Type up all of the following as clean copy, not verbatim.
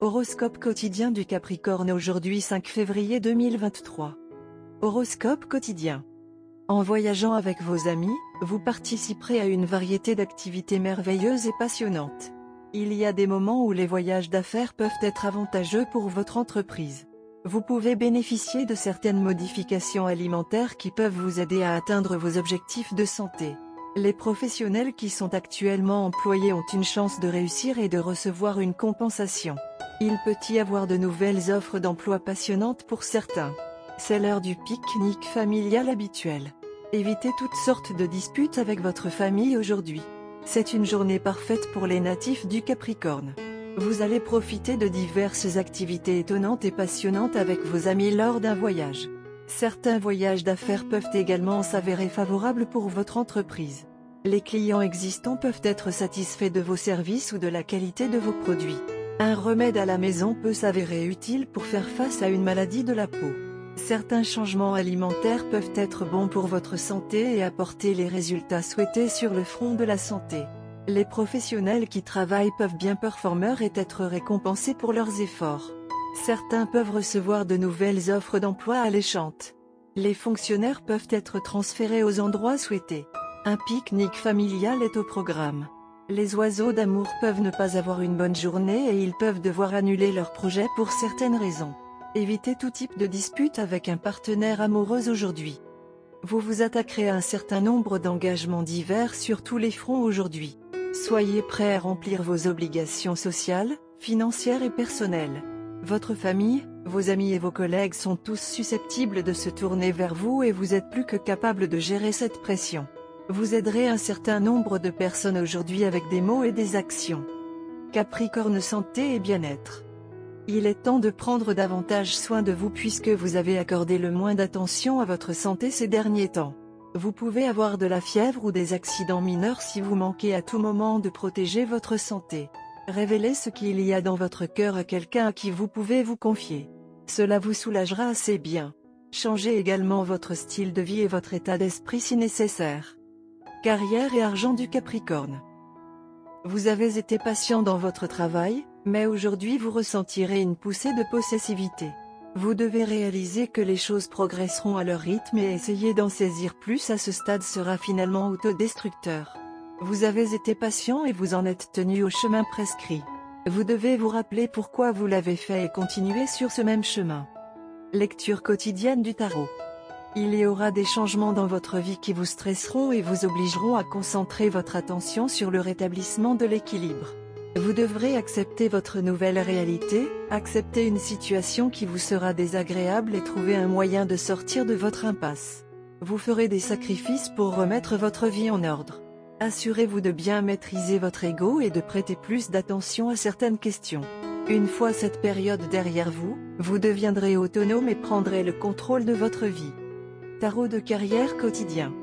Horoscope quotidien du Capricorne aujourd'hui 5 février 2023. Horoscope quotidien. En voyageant avec vos amis, vous participerez à une variété d'activités merveilleuses et passionnantes. Il y a des moments où les voyages d'affaires peuvent être avantageux pour votre entreprise. Vous pouvez bénéficier de certaines modifications alimentaires qui peuvent vous aider à atteindre vos objectifs de santé. Les professionnels qui sont actuellement employés ont une chance de réussir et de recevoir une compensation. Il peut y avoir de nouvelles offres d'emploi passionnantes pour certains. C'est l'heure du pique-nique familial habituel. Évitez toutes sortes de disputes avec votre famille aujourd'hui. C'est une journée parfaite pour les natifs du Capricorne. Vous allez profiter de diverses activités étonnantes et passionnantes avec vos amis lors d'un voyage. Certains voyages d'affaires peuvent également s'avérer favorables pour votre entreprise. Les clients existants peuvent être satisfaits de vos services ou de la qualité de vos produits. Un remède à la maison peut s'avérer utile pour faire face à une maladie de la peau. Certains changements alimentaires peuvent être bons pour votre santé et apporter les résultats souhaités sur le front de la santé. Les professionnels qui travaillent peuvent bien performer et être récompensés pour leurs efforts. Certains peuvent recevoir de nouvelles offres d'emploi alléchantes. Les fonctionnaires peuvent être transférés aux endroits souhaités. Un pique-nique familial est au programme. Les oiseaux d'amour peuvent ne pas avoir une bonne journée et ils peuvent devoir annuler leurs projets pour certaines raisons. Évitez tout type de dispute avec un partenaire amoureux aujourd'hui. Vous vous attaquerez à un certain nombre d'engagements divers sur tous les fronts aujourd'hui. Soyez prêts à remplir vos obligations sociales, financières et personnelles. Votre famille, vos amis et vos collègues sont tous susceptibles de se tourner vers vous et vous êtes plus que capable de gérer cette pression. Vous aiderez un certain nombre de personnes aujourd'hui avec des mots et des actions. Capricorne santé et bien-être. Il est temps de prendre davantage soin de vous puisque vous avez accordé le moins d'attention à votre santé ces derniers temps. Vous pouvez avoir de la fièvre ou des accidents mineurs si vous manquez à tout moment de protéger votre santé. Révélez ce qu'il y a dans votre cœur à quelqu'un à qui vous pouvez vous confier. Cela vous soulagera assez bien. Changez également votre style de vie et votre état d'esprit si nécessaire. Carrière et argent du Capricorne. Vous avez été patient dans votre travail, mais aujourd'hui vous ressentirez une poussée de possessivité. Vous devez réaliser que les choses progresseront à leur rythme et essayer d'en saisir plus à ce stade sera finalement autodestructeur. Vous avez été patient et vous en êtes tenu au chemin prescrit. Vous devez vous rappeler pourquoi vous l'avez fait et continuer sur ce même chemin. Lecture quotidienne du tarot. Il y aura des changements dans votre vie qui vous stresseront et vous obligeront à concentrer votre attention sur le rétablissement de l'équilibre. Vous devrez accepter votre nouvelle réalité, accepter une situation qui vous sera désagréable et trouver un moyen de sortir de votre impasse. Vous ferez des sacrifices pour remettre votre vie en ordre. Assurez-vous de bien maîtriser votre ego et de prêter plus d'attention à certaines questions. Une fois cette période derrière vous, vous deviendrez autonome et prendrez le contrôle de votre vie. Tarot de carrière quotidien.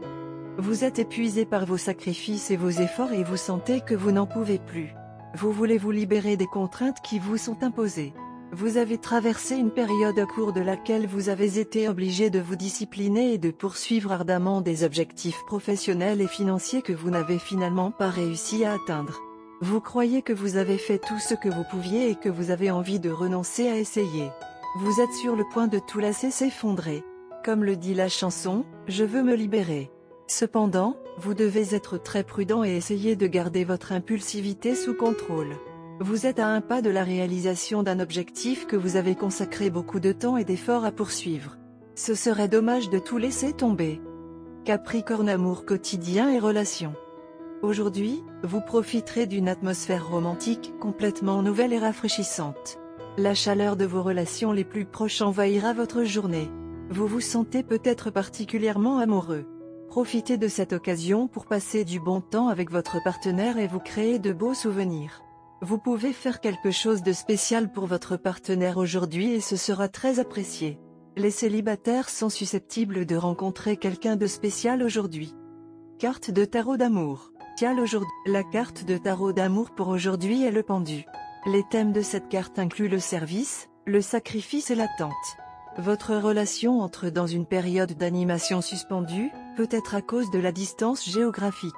Vous êtes épuisé par vos sacrifices et vos efforts et vous sentez que vous n'en pouvez plus. Vous voulez vous libérer des contraintes qui vous sont imposées. Vous avez traversé une période au cours de laquelle vous avez été obligé de vous discipliner et de poursuivre ardemment des objectifs professionnels et financiers que vous n'avez finalement pas réussi à atteindre. Vous croyez que vous avez fait tout ce que vous pouviez et que vous avez envie de renoncer à essayer. Vous êtes sur le point de tout laisser s'effondrer. Comme le dit la chanson, « Je veux me libérer ». Cependant, vous devez être très prudent et essayer de garder votre impulsivité sous contrôle. Vous êtes à un pas de la réalisation d'un objectif que vous avez consacré beaucoup de temps et d'efforts à poursuivre. Ce serait dommage de tout laisser tomber. Capricorne amour quotidien et relations. Aujourd'hui, vous profiterez d'une atmosphère romantique complètement nouvelle et rafraîchissante. La chaleur de vos relations les plus proches envahira votre journée. Vous vous sentez peut-être particulièrement amoureux. Profitez de cette occasion pour passer du bon temps avec votre partenaire et vous créer de beaux souvenirs. Vous pouvez faire quelque chose de spécial pour votre partenaire aujourd'hui et ce sera très apprécié. Les célibataires sont susceptibles de rencontrer quelqu'un de spécial aujourd'hui. Carte de tarot d'amour. La carte de tarot d'amour pour aujourd'hui est le pendu. Les thèmes de cette carte incluent le service, le sacrifice et l'attente. Votre relation entre dans une période d'animation suspendue, peut-être à cause de la distance géographique.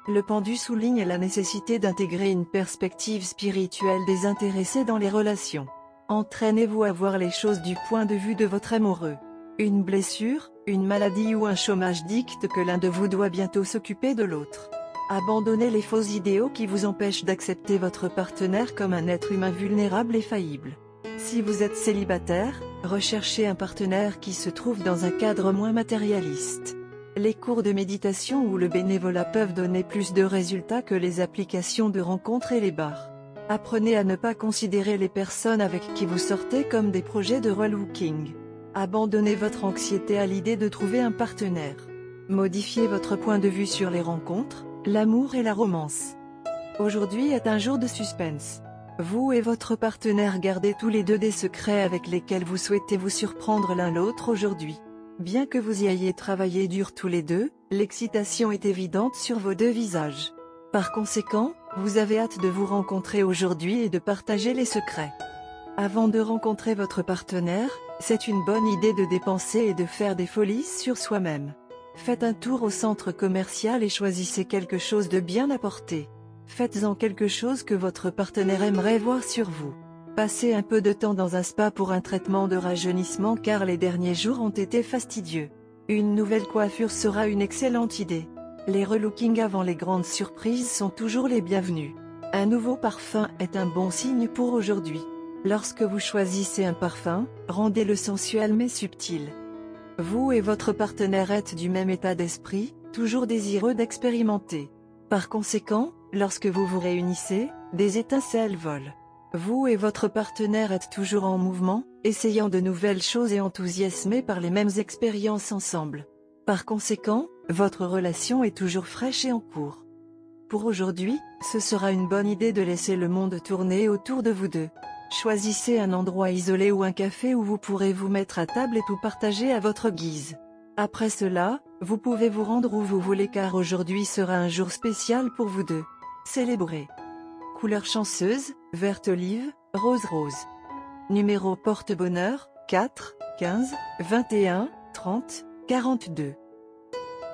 Le pendu souligne la nécessité d'intégrer une perspective spirituelle désintéressée dans les relations. Entraînez-vous à voir les choses du point de vue de votre amoureux. Une blessure, une maladie ou un chômage dicte que l'un de vous doit bientôt s'occuper de l'autre. Abandonnez les faux idéaux qui vous empêchent d'accepter votre partenaire comme un être humain vulnérable et faillible. Si vous êtes célibataire, recherchez un partenaire qui se trouve dans un cadre moins matérialiste. Les cours de méditation ou le bénévolat peuvent donner plus de résultats que les applications de rencontres et les bars. Apprenez à ne pas considérer les personnes avec qui vous sortez comme des projets de relooking. Abandonnez votre anxiété à l'idée de trouver un partenaire. Modifiez votre point de vue sur les rencontres, l'amour et la romance. Aujourd'hui est un jour de suspense. Vous et votre partenaire gardez tous les deux des secrets avec lesquels vous souhaitez vous surprendre l'un l'autre aujourd'hui. Bien que vous y ayez travaillé dur tous les deux, l'excitation est évidente sur vos deux visages. Par conséquent, vous avez hâte de vous rencontrer aujourd'hui et de partager les secrets. Avant de rencontrer votre partenaire, c'est une bonne idée de dépenser et de faire des folies sur soi-même. Faites un tour au centre commercial et choisissez quelque chose de bien à porter. Faites-en quelque chose que votre partenaire aimerait voir sur vous. Passez un peu de temps dans un spa pour un traitement de rajeunissement car les derniers jours ont été fastidieux. Une nouvelle coiffure sera une excellente idée. Les relookings avant les grandes surprises sont toujours les bienvenus. Un nouveau parfum est un bon signe pour aujourd'hui. Lorsque vous choisissez un parfum, rendez-le sensuel mais subtil. Vous et votre partenaire êtes du même état d'esprit, toujours désireux d'expérimenter. Par conséquent, lorsque vous vous réunissez, des étincelles volent. Vous et votre partenaire êtes toujours en mouvement, essayant de nouvelles choses et enthousiasmés par les mêmes expériences ensemble. Par conséquent, votre relation est toujours fraîche et en cours. Pour aujourd'hui, ce sera une bonne idée de laisser le monde tourner autour de vous deux. Choisissez un endroit isolé ou un café où vous pourrez vous mettre à table et tout partager à votre guise. Après cela, vous pouvez vous rendre où vous voulez car aujourd'hui sera un jour spécial pour vous deux. Célébrez. Couleur chanceuse, verte olive, rose rose. Numéro porte-bonheur, 4, 15, 21, 30, 42.